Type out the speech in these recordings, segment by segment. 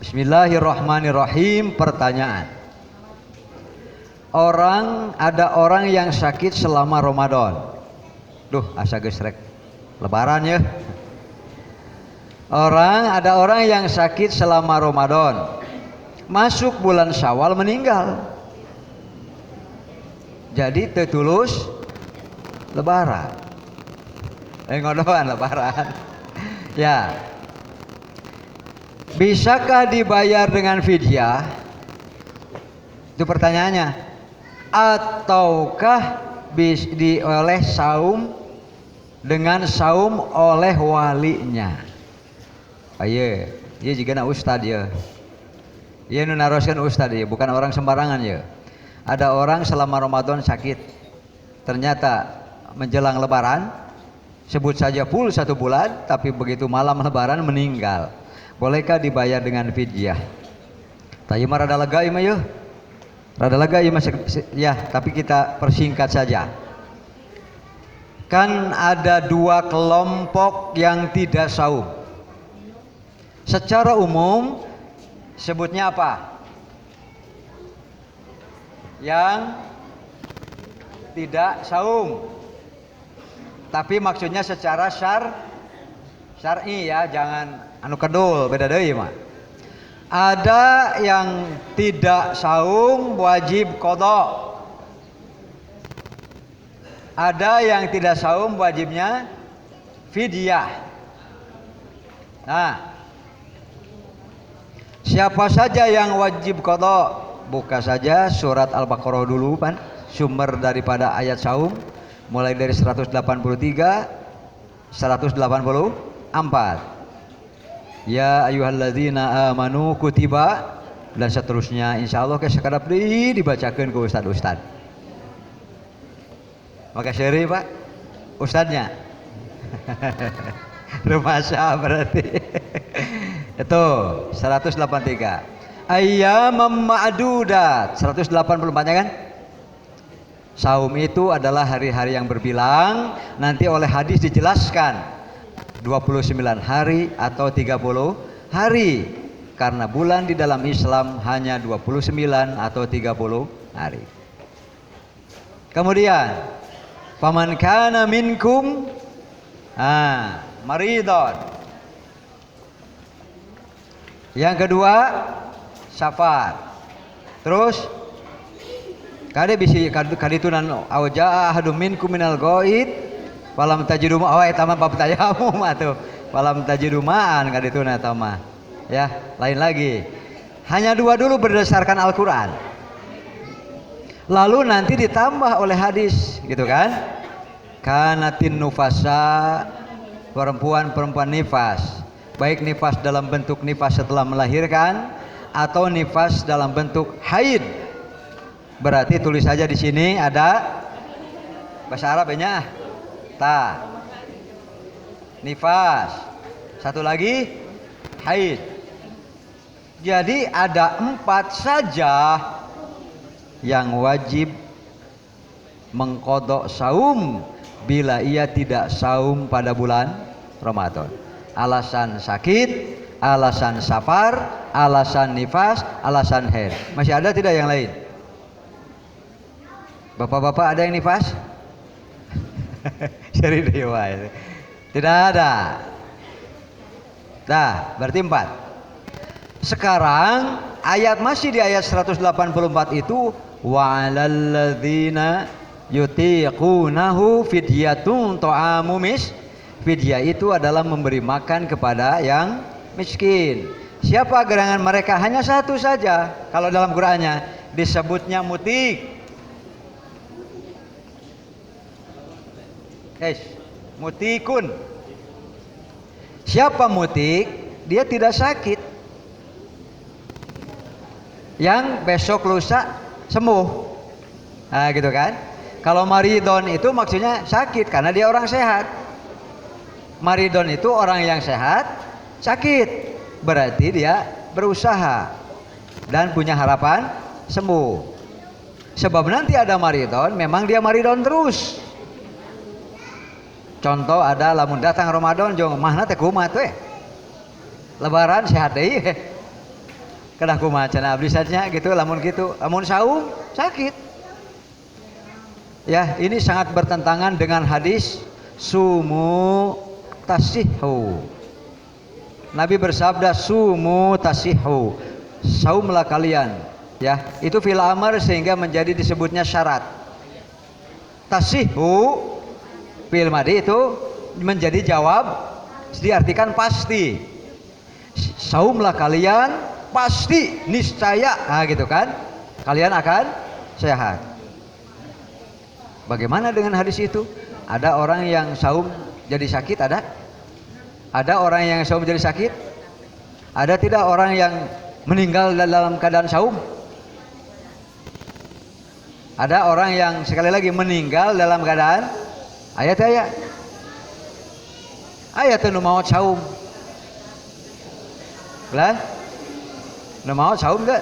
Bismillahirrahmanirrahim. Pertanyaan. Ada orang yang sakit selama Ramadan. Duh, asa gesrek lebaran ya. Ada orang yang sakit selama Ramadan. Masuk bulan Syawal meninggal. Jadi tetulus lebaran. Ngodoan lebaran. Ya. Bisakah dibayar dengan fidyah? Itu pertanyaannya. Ataukah oleh saum dengan saum oleh walinya? Ayo, dia juga na ustad ya. Dia naroskan ustad ya, bukan orang sembarangan ya. Ada orang selama Ramadan sakit, ternyata menjelang Lebaran, sebut saja full 1 bulan, tapi begitu malam Lebaran meninggal. Bolehkah dibayar dengan fidyah? Tadi mah rada lega ieu mah yeuh. Rada lega ieu mah ya, tapi kita persingkat saja. Kan ada 2 kelompok yang tidak saum. Secara umum sebutnya apa? Yang tidak saum. Tapi maksudnya secara syar'i ya, jangan anu kedul, beda deui mah. Ada yang tidak saum wajib qada. Ada yang tidak saum wajibnya fidyah. Nah, siapa saja yang wajib qada? Buka saja surat Al-Baqarah dulu kan, sumber daripada ayat saum mulai dari 183, 184. Ya ayyuhalladzina amanu kutiba dan seterusnya, insyaallah ke sakadap deui dibacakeun ku ustad-ustad. Maka seri Pak ustadnya. Rumasa berarti. Itu 183. Ayyamam ma'dudat 184 kan? Saum itu adalah hari-hari yang berbilang. Nanti oleh hadis dijelaskan 29 hari atau 30 hari. Karena bulan di dalam Islam hanya 29 atau 30 hari. Kemudian faman kana minkum maridon. Yang kedua safar. Terus kade bisi kaditunan auja ahadum minkum minal ghaid falam tajidu ma eta mah bab tayamum atuh. Falam tajidu ma'an kadituna eta mah. Ya, lain lagi. Hanya 2 dulu berdasarkan Al-Qur'an. Lalu nanti ditambah oleh hadis, gitu kan? Kanatin nufasa, perempuan nifas. Baik nifas dalam bentuk nifas setelah melahirkan atau nifas dalam bentuk haid. Berarti tulis saja di sini ada bahasa Arabnya. Nifas. Satu lagi haid. Jadi ada 4 saja yang wajib mengqadha saum bila ia tidak saum pada bulan Ramadan. Alasan sakit, alasan safar, alasan nifas, alasan haid. Masih ada tidak yang lain? Bapak-bapak ada yang nifas? Seri dewa itu. Tidak ada. Nah, berarti 4. Sekarang ayat masih di ayat 184 itu wa'alal ladzina yutiqunahu fidyatun ta'amu fidyah itu adalah memberi makan kepada yang miskin. Siapa gerangan mereka? Hanya 1 saja. Kalau dalam Qur'annya disebutnya mutik. Mutikun. Siapa mutik? Dia tidak sakit. Yang besok lusa sembuh. Nah, gitu kan? Kalau maridon itu maksudnya sakit karena dia orang sehat. Maridon itu orang yang sehat, sakit. Berarti dia berusaha dan punya harapan sembuh. Sebab nanti ada maridon, memang dia maridon terus. Contoh ada lamun datang Ramadan jong mahna teh kumaha teh. Lebaran sehat deui. Kedah kumaha cenah abdi satnya gitu, lamun gitu, lamun saum sakit. Ya, ini sangat bertentangan dengan hadis sumu tasihhu. Nabi bersabda sumu tasihhu, saumlah kalian. Ya, itu fil amr sehingga menjadi disebutnya syarat. Tasihhu fil madi itu menjadi jawab, diartikan pasti. Saumlah kalian pasti niscaya, nah gitu kan, kalian akan sehat. Bagaimana dengan hadis itu? Ada orang yang saum jadi sakit, ada orang yang saum jadi sakit, ada tidak orang yang meninggal dalam keadaan saum? Ada orang yang sekali lagi meninggal dalam keadaan ayat nu maot saum lah. Nu maot saum gak?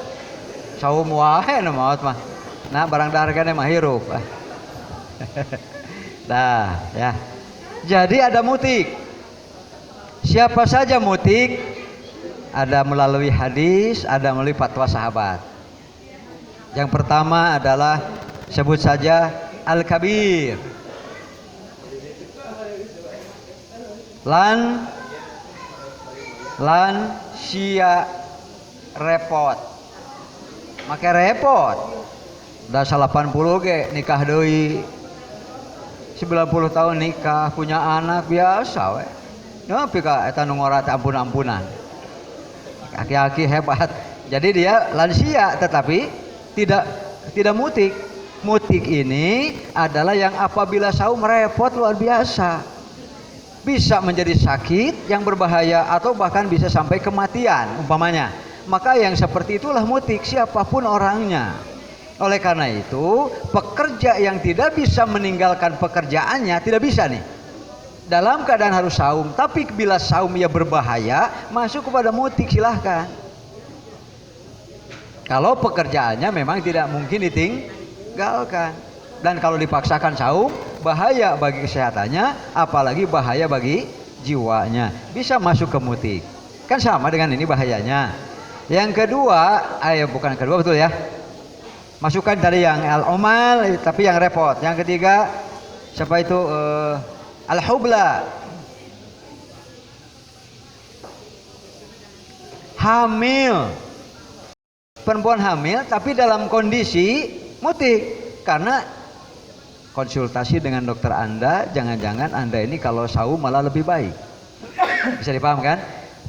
Saum wae nu maot mah. Nah barang dahargana mah hirup. Nah ya. Jadi ada mutik. Siapa saja mutik? Ada melalui hadis, ada melalui fatwa sahabat. Yang pertama adalah sebut saja al-kabir. Lan sia repot, make repot. Dah 80 ge nikah deui, 90 tahun nikah punya anak biasa we. Nepi ka eta nu ngora teh ampun-ampunan. Aki-aki hebat. Jadi dia lansia tetapi tidak mutik. Mutik ini adalah yang apabila saum repot luar biasa. Bisa menjadi sakit yang berbahaya atau bahkan bisa sampai kematian umpamanya. Maka yang seperti itulah mutik, siapapun orangnya. Oleh karena itu pekerja yang tidak bisa meninggalkan pekerjaannya tidak bisa nih dalam keadaan harus saum. Tapi bila saum ia berbahaya masuk kepada mutik, silahkan. Kalau pekerjaannya memang tidak mungkin ditinggalkan. Dan kalau dipaksakan saum bahaya bagi kesehatannya, apalagi bahaya bagi jiwanya, bisa masuk ke mutik. Kan sama dengan ini bahayanya. Yang kedua, bukan kedua betul ya. Masukkan tadi yang al-omal tapi yang repot. Yang ketiga siapa itu? Al-hubla. Hamil. Perempuan hamil tapi dalam kondisi mutik. Karena konsultasi dengan dokter Anda, jangan-jangan Anda ini kalau saum malah lebih baik. Bisa dipahamkan?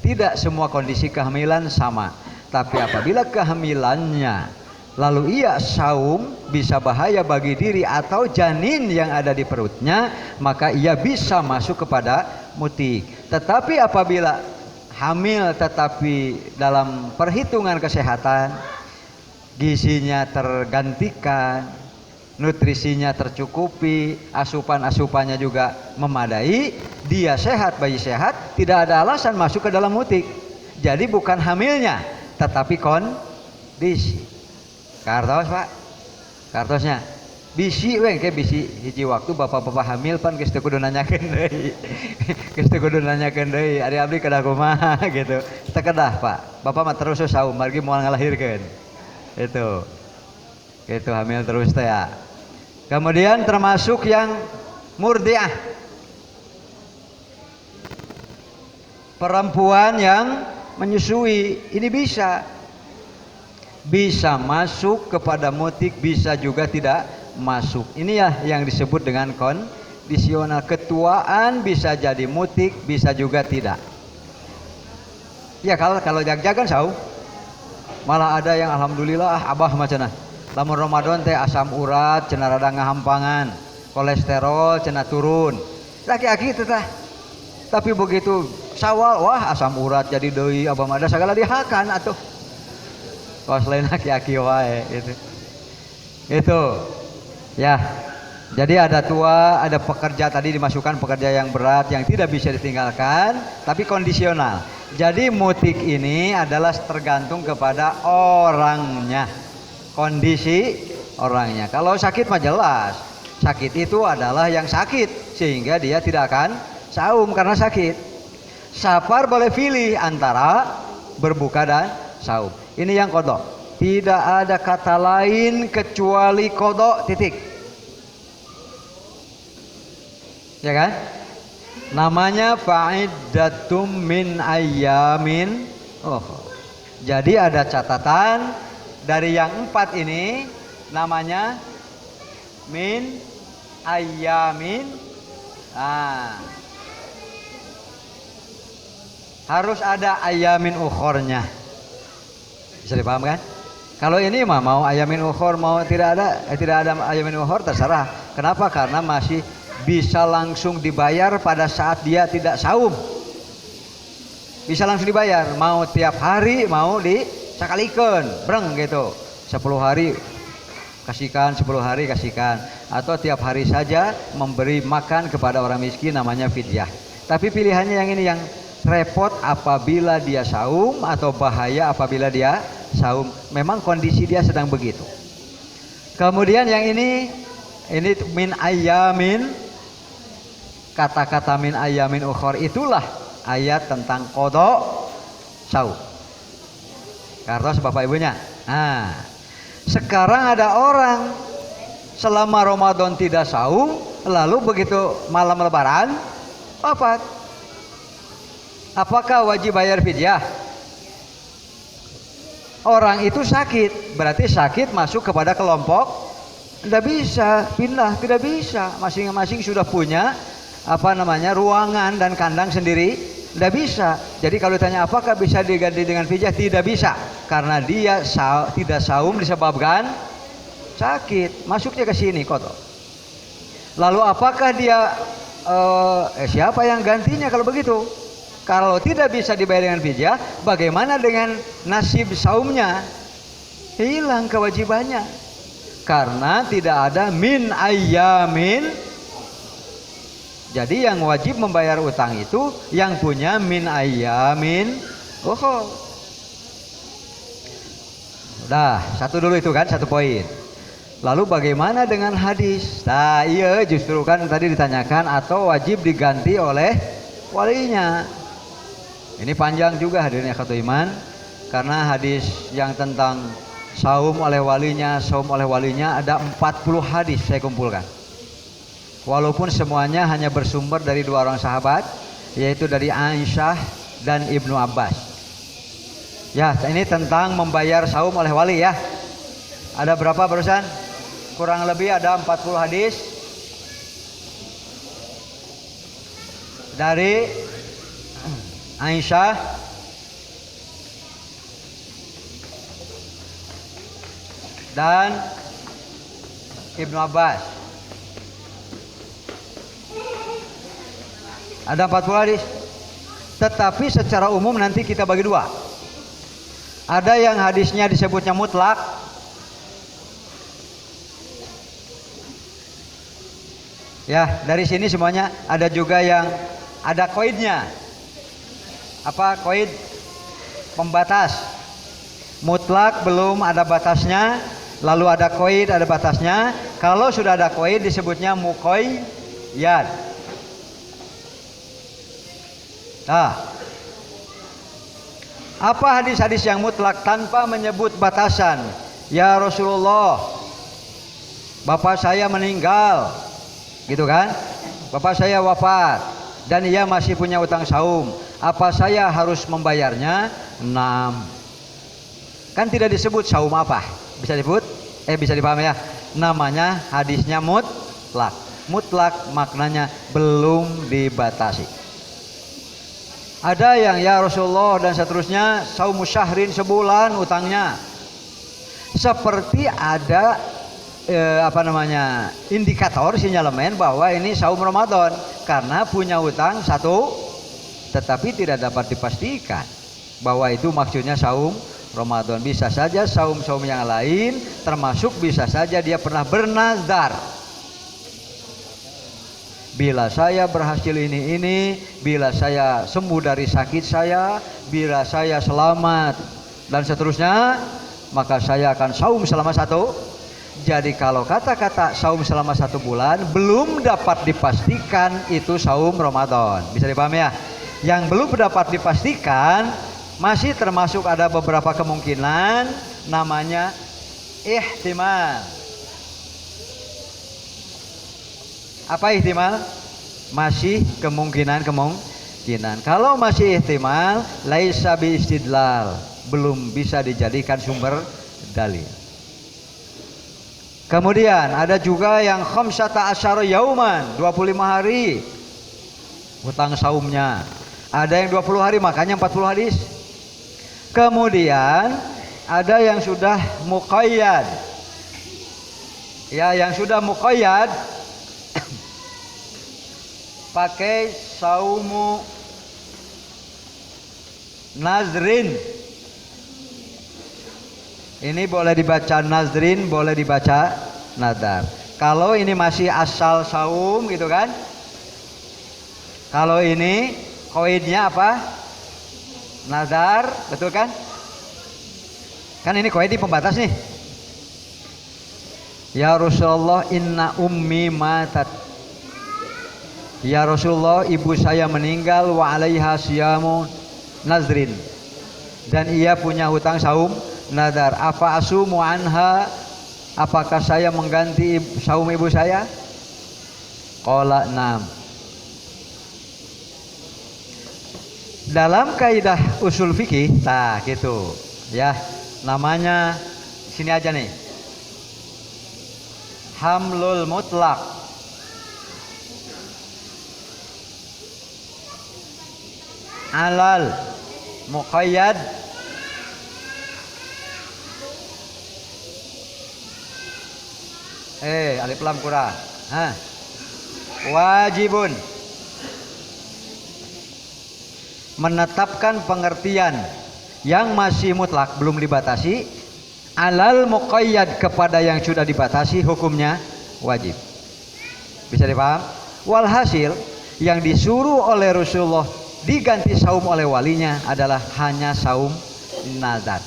Tidak semua kondisi kehamilan sama. Tapi apabila kehamilannya lalu ia saum, bisa bahaya bagi diri atau janin yang ada di perutnya, maka ia bisa masuk kepada mutik. Tetapi apabila hamil tetapi dalam perhitungan kesehatan, gizinya tergantikan, nutrisinya tercukupi, asupan-asupannya juga memadai, dia sehat, bayi sehat, tidak ada alasan masuk ke dalam mutik. Jadi bukan hamilnya, tetapi kondisi. Kartos Pak, kartosnya. Bisi weng ke bisi hiji waktu bapak-bapak hamil pan geus teu kudu nanyakeun deui. Geus teu kudu nanyakeun deui, ari abdi kedah kumaha gitu. Teu kedah Pak. Bapak mah terus saum margi moal ngalahirkeun. Itu. Itu hamil terus teh ya. Kemudian termasuk yang murdiah, perempuan yang menyusui, ini bisa masuk kepada mutik, bisa juga tidak masuk. Ini ya yang disebut dengan kondisional. Ketuaan bisa jadi mutik, bisa juga tidak. Ya kalau jag-jagan saum, malah ada yang alhamdulillah abah macana. Lamun Ramadan teh asam urat cenah rada ngahampangan, kolesterol cenah turun. Laki-laki itu teh. Tapi begitu Syawal, wah asam urat jadi deui, abah mah sagala dihakan atuh. Kos lain laki-laki wae itu. Itu. Ya. Jadi ada tua, ada pekerja tadi dimasukkan pekerja yang berat yang tidak bisa ditinggalkan, tapi kondisional. Jadi mutik ini adalah tergantung kepada orangnya. Kondisi orangnya. Kalau sakit mah jelas, sakit itu adalah yang sakit sehingga dia tidak akan saum karena sakit. Safar boleh pilih antara berbuka dan saum. Ini yang qada. Tidak ada kata lain kecuali qada, titik. Ya kan? Namanya fa'iddatum min ayyamin. Oh. Jadi ada catatan dari yang 4 ini namanya min ayyamin. Harus ada ayyamin ukhornya. Bisa dipaham kan? Kalau ini mah mau ayyamin ukhor, mau tidak ada ayyamin ukhor terserah. Kenapa? Karena masih bisa langsung dibayar pada saat dia tidak saum. Bisa langsung dibayar, mau tiap hari, mau disakalikan, breng gitu. 10 hari kasihkan, 10 hari kasihkan, atau tiap hari saja memberi makan kepada orang miskin, namanya fidyah. Tapi pilihannya yang ini, yang repot apabila dia saum atau bahaya apabila dia saum. Memang kondisi dia sedang begitu. Kemudian yang ini min ayyamin. Kata-kata min ayyamin ukhor itulah ayat tentang qada saum. Kartos Bapak Ibunya. Sekarang ada orang selama Ramadan tidak saum, lalu begitu malam lebaran wafat. Apakah wajib bayar fidyah? Orang itu sakit, berarti sakit masuk kepada kelompok tidak bisa pindah, tidak bisa. Masing-masing sudah punya ruangan dan kandang sendiri, tidak bisa. Jadi kalau ditanya apakah bisa diganti dengan fidyah, tidak bisa, karena dia tidak saum disebabkan sakit, masuknya ke sini kotor. Lalu apakah dia siapa yang gantinya kalau begitu? Kalau tidak bisa dibayar dengan fidyah, bagaimana dengan nasib saumnya? Hilang kewajibannya, karena tidak ada min ayyamin. Jadi yang wajib membayar utang itu yang punya min ayyamin. Udah, satu dulu itu kan, satu poin. Lalu bagaimana dengan hadis? Nah iya, justru kan tadi ditanyakan atau wajib diganti oleh walinya. Ini panjang juga hadirin ikhwatul iman, karena hadis yang tentang saum oleh walinya ada 40 hadis saya kumpulkan. Walaupun semuanya hanya bersumber dari 2 orang sahabat, yaitu dari Aisyah dan Ibnu Abbas. Ya, ini tentang membayar saum oleh wali ya. Ada berapa barusan? Kurang lebih ada 40 hadis dari Aisyah, dan Ibnu Abbas. Ada 40 hadis. Tetapi secara umum nanti kita bagi 2. Ada yang hadisnya disebutnya mutlak. Ya, dari sini semuanya. Ada juga yang ada koidnya. Apa koid? Pembatas. Mutlak belum ada batasnya, lalu ada koid, ada batasnya. Kalau sudah ada koid disebutnya muqayyad. Apa hadis-hadis yang mutlak tanpa menyebut batasan? Ya Rasulullah, bapak saya meninggal, gitu kan? Bapak saya wafat dan ia masih punya utang saum. Apa saya harus membayarnya? 6. Kan tidak disebut saum apa? Bisa disebut? Bisa dipahami ya? Namanya hadisnya mutlak. Mutlak maknanya belum dibatasi. Ada yang ya Rasulullah dan seterusnya saumu syahrin, sebulan utangnya. Seperti ada indikator, sinyalemen bahwa ini saum Ramadan karena punya utang 1, tetapi tidak dapat dipastikan bahwa itu maksudnya saum Ramadan. Bisa saja saum-saum yang lain, termasuk bisa saja dia pernah bernazar. Bila saya berhasil ini, bila saya sembuh dari sakit saya, bila saya selamat dan seterusnya, maka saya akan saum selama 1. Jadi kalau kata-kata saum selama 1 bulan belum dapat dipastikan itu saum Ramadan. Bisa dipahami ya? Yang belum dapat dipastikan Masih termasuk ada beberapa kemungkinan, namanya ihtimal. Apa ihtimal? Masih kemungkinan. Kalau masih ihtimal, laisa bi istidlal, belum bisa dijadikan sumber dalil. Kemudian ada juga yang khamsata asyara yauman, 25 hari hutang saumnya. Ada yang 20 hari, makanya 40 hadis. Kemudian ada yang sudah muqayyad. Ya, yang sudah muqayyad pakai saumu nazrin. Ini boleh dibaca nazrin, boleh dibaca nadar. Kalau ini masih asal saum gitu kan. Kalau ini koidnya apa? Nadar, betul kan? Kan ini koid di pembatas nih. Ya Rasulullah, inna ummi matat. Ya Rasulullah, ibu saya meninggal, wa alaiha siyamu nazrin, dan ia punya hutang saum nadar. Apa asumu anha, apakah saya mengganti saum ibu saya? Qala na'am. Dalam kaidah usul fikih, nah gitu ya, namanya sini aja nih, hamlul mutlak alal muqayyad alif lam kurang wajibun, menetapkan pengertian yang masih mutlak belum dibatasi, alal muqayyad kepada yang sudah dibatasi hukumnya wajib. Bisa dipaham? Walhasil yang disuruh oleh Rasulullah diganti saum oleh walinya adalah hanya saum nazar.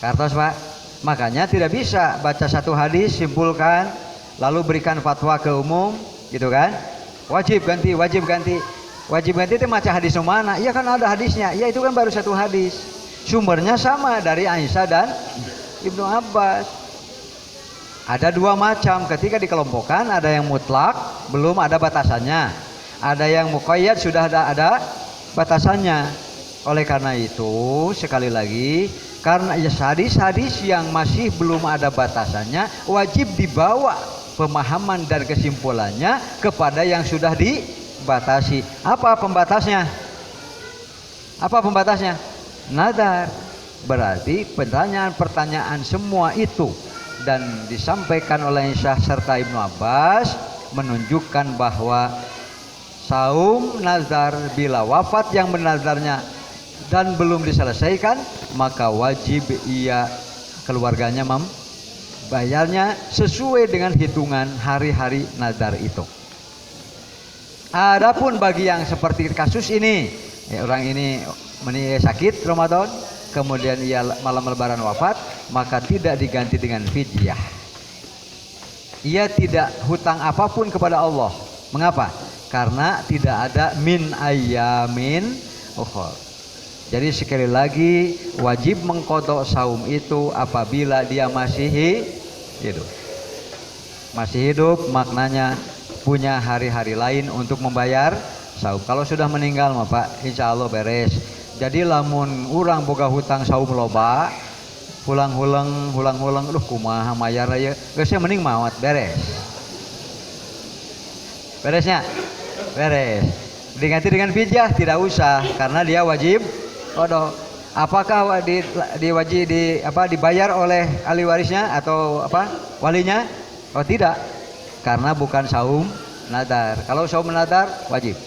Kartos Pak. Makanya tidak bisa baca satu hadis simpulkan lalu berikan fatwa ke umum gitu kan. Wajib ganti itu macam hadis mana? Iya kan ada hadisnya. Ya itu kan baru satu hadis. Sumbernya sama dari Aisyah dan Ibnu Abbas. Ada dua macam, ketika dikelompokkan ada yang mutlak belum ada batasannya, ada yang muqayyad sudah ada batasannya. Oleh karena itu sekali lagi, karena hadis-hadis yang masih belum ada batasannya wajib dibawa pemahaman dan kesimpulannya kepada yang sudah dibatasi. Apa pembatasnya? Nadar. Berarti pertanyaan semua itu dan disampaikan oleh Aisyah serta Ibnu Abbas menunjukkan bahwa saum nazar bila wafat yang menazarnya dan belum diselesaikan, maka wajib ia keluarganya membayarnya sesuai dengan hitungan hari-hari nazar itu. Adapun bagi yang seperti kasus ini, orang ini sakit Ramadan, kemudian ia malam lebaran wafat, maka tidak diganti dengan fidyah. Ia tidak hutang apapun kepada Allah. Mengapa? Karena tidak ada min ayyamin ukhra. Jadi sekali lagi wajib mengqadha saum itu apabila dia masih hidup. Masih hidup maknanya punya hari-hari lain untuk membayar saum. Kalau sudah meninggal mah Pak, insya Allah beres. Jadi lamun urang boga hutang saum loba, hulang-hulang, aduh kumaha mayar aya, geusnya mending maot beres. Beresnya? Beres. Diganti dengan fidyah tidak usah karena dia wajib qadha. Apakah dibayar oleh ahli warisnya atau walinya? Oh tidak. Karena bukan saum nadar. Kalau saum nadar wajib.